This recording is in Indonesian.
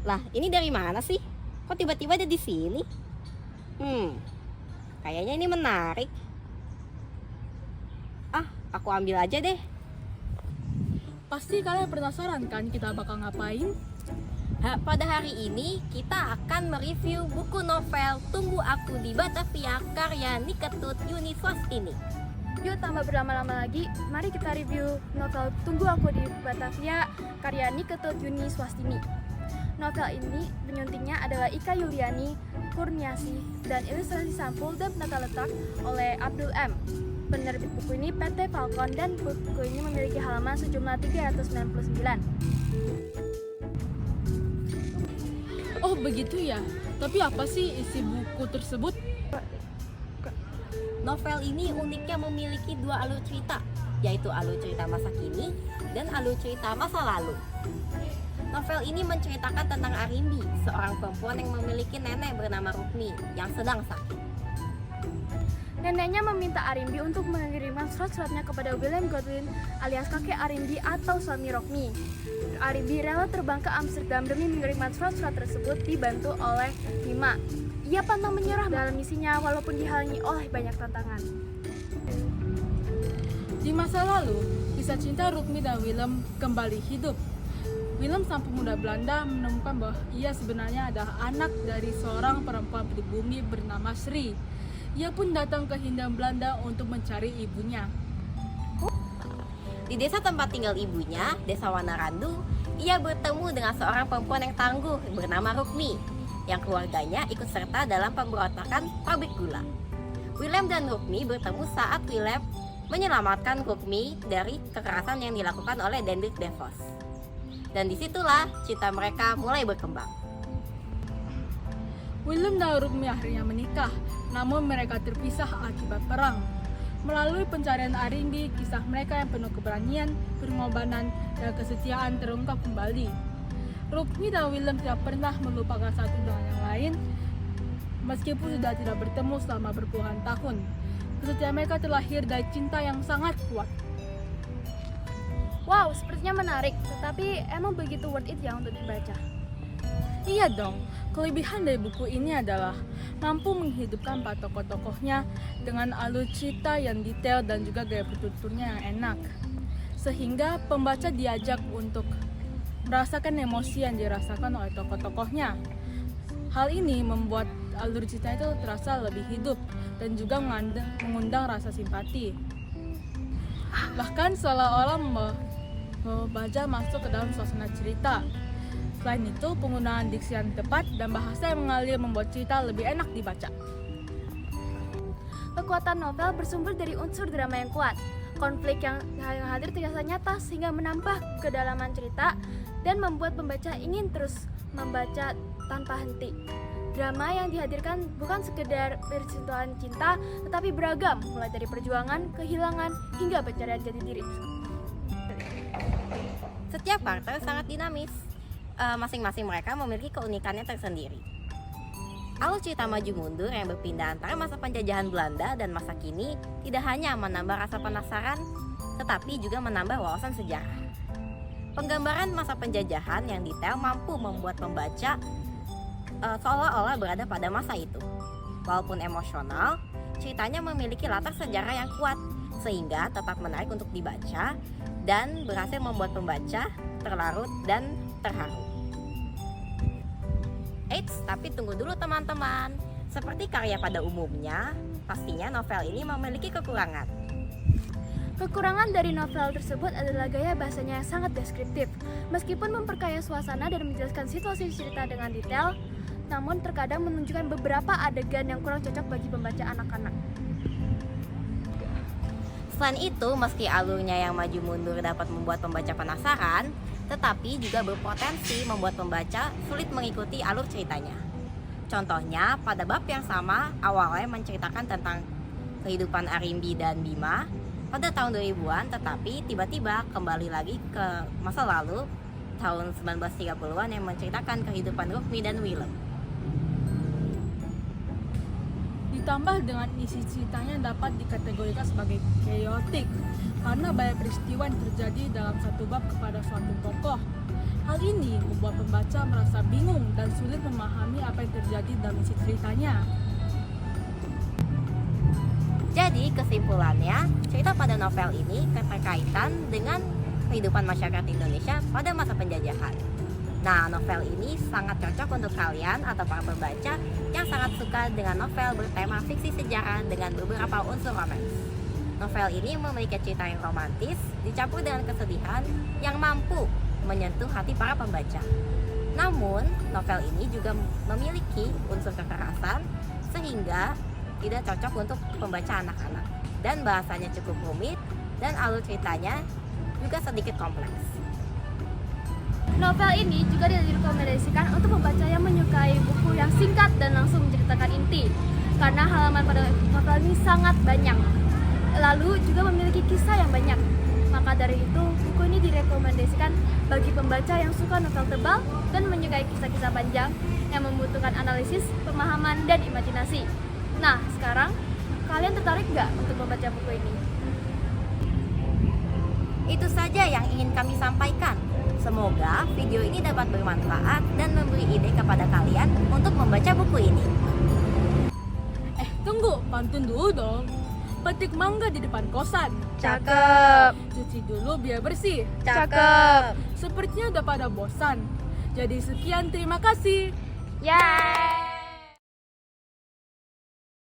Lah, ini dari mana sih? Kok tiba-tiba ada di sini? Kayaknya ini menarik. Ah, aku ambil aja deh. Pasti kalian penasaran kan kita bakal ngapain? Pada hari ini kita akan mereview buku novel Tunggu Aku di Batavia karya Niketut Yuni Swastini. Yuk tambah berlama-lama lagi, mari kita review novel Tunggu Aku di Batavia karya Niketut Yuni Swastini. Novel ini penyuntingnya adalah Ika Yuliani Kurniasi dan ilustrasi sampul dan penata letak oleh Abdul M. Penerbit buku ini PT Falcon dan buku ini memiliki halaman sejumlah 399. Oh begitu ya, tapi apa sih isi buku tersebut? Novel ini uniknya memiliki dua alur cerita, yaitu alur cerita masa kini dan alur cerita masa lalu. Novel ini menceritakan tentang Arimbi, seorang perempuan yang memiliki nenek bernama Rukmi yang sedang sakit. Neneknya meminta Arimbi untuk mengirimkan surat-suratnya kepada William Godwin alias kakek Arimbi atau suami Rukmi. Arimbi rela terbang ke Amsterdam demi mengirimkan surat-surat tersebut dibantu oleh Mima. Ia pantang menyerah dalam misinya walaupun dihalangi oleh banyak tantangan. Di masa lalu, kisah cinta Rukmi dan Willem kembali hidup. Willem sang pemuda Belanda menemukan bahwa ia sebenarnya adalah anak dari seorang perempuan pribumi bernama Sri. Ia pun datang ke Hindia Belanda untuk mencari ibunya. Di desa tempat tinggal ibunya, desa Wanarandu, ia bertemu dengan seorang perempuan yang tangguh bernama Rukmi, yang keluarganya ikut serta dalam pemberontakan pabrik gula. Willem dan Rukmi bertemu saat Willem menyelamatkan Rukmi dari kekerasan yang dilakukan oleh Dendrik Devos. Dan disitulah cinta mereka mulai berkembang. Willem dan Rukmi akhirnya menikah, namun mereka terpisah akibat perang. Melalui pencarian Arimbi, kisah mereka yang penuh keberanian, pengorbanan, dan kesetiaan terungkap kembali. Rukmi dan Willem tidak pernah melupakan satu dengan yang lain, meskipun sudah tidak bertemu selama berpuluhan tahun. Kesetiaan mereka terlahir dari cinta yang sangat kuat. Wow, sepertinya menarik, tetapi emang begitu worth it ya untuk dibaca? Iya dong, kelebihan dari buku ini adalah mampu menghidupkan para tokoh-tokohnya dengan alur cerita yang detail dan juga gaya bertuturnya yang enak. Sehingga pembaca diajak untuk merasakan emosi yang dirasakan oleh tokoh-tokohnya. Hal ini membuat alur cerita itu terasa lebih hidup dan juga mengundang rasa simpati. Bahkan seolah-olah membaca masuk ke dalam suasana cerita. Selain itu, penggunaan diksi yang tepat dan bahasa yang mengalir membuat cerita lebih enak dibaca. Kekuatan novel bersumber dari unsur drama yang kuat. Konflik yang hadir terasa nyata sehingga menambah kedalaman cerita dan membuat pembaca ingin terus membaca tanpa henti. Drama yang dihadirkan bukan sekedar percintaan cinta, tetapi beragam, mulai dari perjuangan, kehilangan, hingga pencarian jati diri. Setiap karakter sangat dinamis. Masing-masing mereka memiliki keunikannya tersendiri. Alur cerita maju mundur yang berpindah antara masa penjajahan Belanda dan masa kini tidak hanya menambah rasa penasaran, tetapi juga menambah wawasan sejarah. Penggambaran masa penjajahan yang detail mampu membuat pembaca seolah-olah berada pada masa itu. Walaupun emosional, ceritanya memiliki latar sejarah yang kuat, sehingga tetap menarik untuk dibaca dan berhasil membuat pembaca terlarut dan terharu. Eits, tapi tunggu dulu teman-teman. Seperti karya pada umumnya, pastinya novel ini memiliki kekurangan. Kekurangan dari novel tersebut adalah gaya bahasanya yang sangat deskriptif. Meskipun memperkaya suasana dan menjelaskan situasi cerita dengan detail, namun terkadang menunjukkan beberapa adegan yang kurang cocok bagi pembaca anak-anak. Selain itu, meski alurnya yang maju mundur dapat membuat pembaca penasaran, tetapi juga berpotensi membuat pembaca sulit mengikuti alur ceritanya. Contohnya, pada bab yang sama, awalnya menceritakan tentang kehidupan Arimbi dan Bima pada tahun 2000-an, tetapi tiba-tiba kembali lagi ke masa lalu, tahun 1930-an yang menceritakan kehidupan Rukmi dan Willem. Ditambah dengan isi ceritanya dapat dikategorikan sebagai chaotic karena banyak peristiwa yang terjadi dalam satu bab kepada suatu tokoh. Hal ini membuat pembaca merasa bingung dan sulit memahami apa yang terjadi dalam isi ceritanya. Jadi kesimpulannya, cerita pada novel ini keterkaitan dengan kehidupan masyarakat Indonesia pada masa penjajahan. Nah, novel ini sangat cocok untuk kalian atau para pembaca yang sangat suka dengan novel bertema fiksi sejarah dengan beberapa unsur romans. Novel ini memiliki cerita yang romantis, dicampur dengan kesedihan yang mampu menyentuh hati para pembaca. Namun, novel ini juga memiliki unsur kekerasan sehingga tidak cocok untuk pembaca anak-anak. Dan bahasanya cukup rumit dan alur ceritanya juga sedikit kompleks. Novel ini juga direkomendasikan untuk pembaca yang menyukai buku yang singkat dan langsung menceritakan inti, karena halaman pada novel ini sangat banyak. Lalu juga memiliki kisah yang banyak. Maka dari itu, buku ini direkomendasikan bagi pembaca yang suka novel tebal dan menyukai kisah-kisah panjang yang membutuhkan analisis, pemahaman, dan imajinasi. Nah, sekarang kalian tertarik nggak untuk membaca buku ini? Itu saja yang ingin kami sampaikan. Semoga video ini dapat bermanfaat dan memberi ide kepada kalian untuk membaca buku ini. Tunggu, pantun dulu dong. Petik mangga di depan kosan. Cakep, Cuci dulu biar bersih. cakep. Sepertinya udah pada bosan. Jadi sekian, terima kasih. Yay!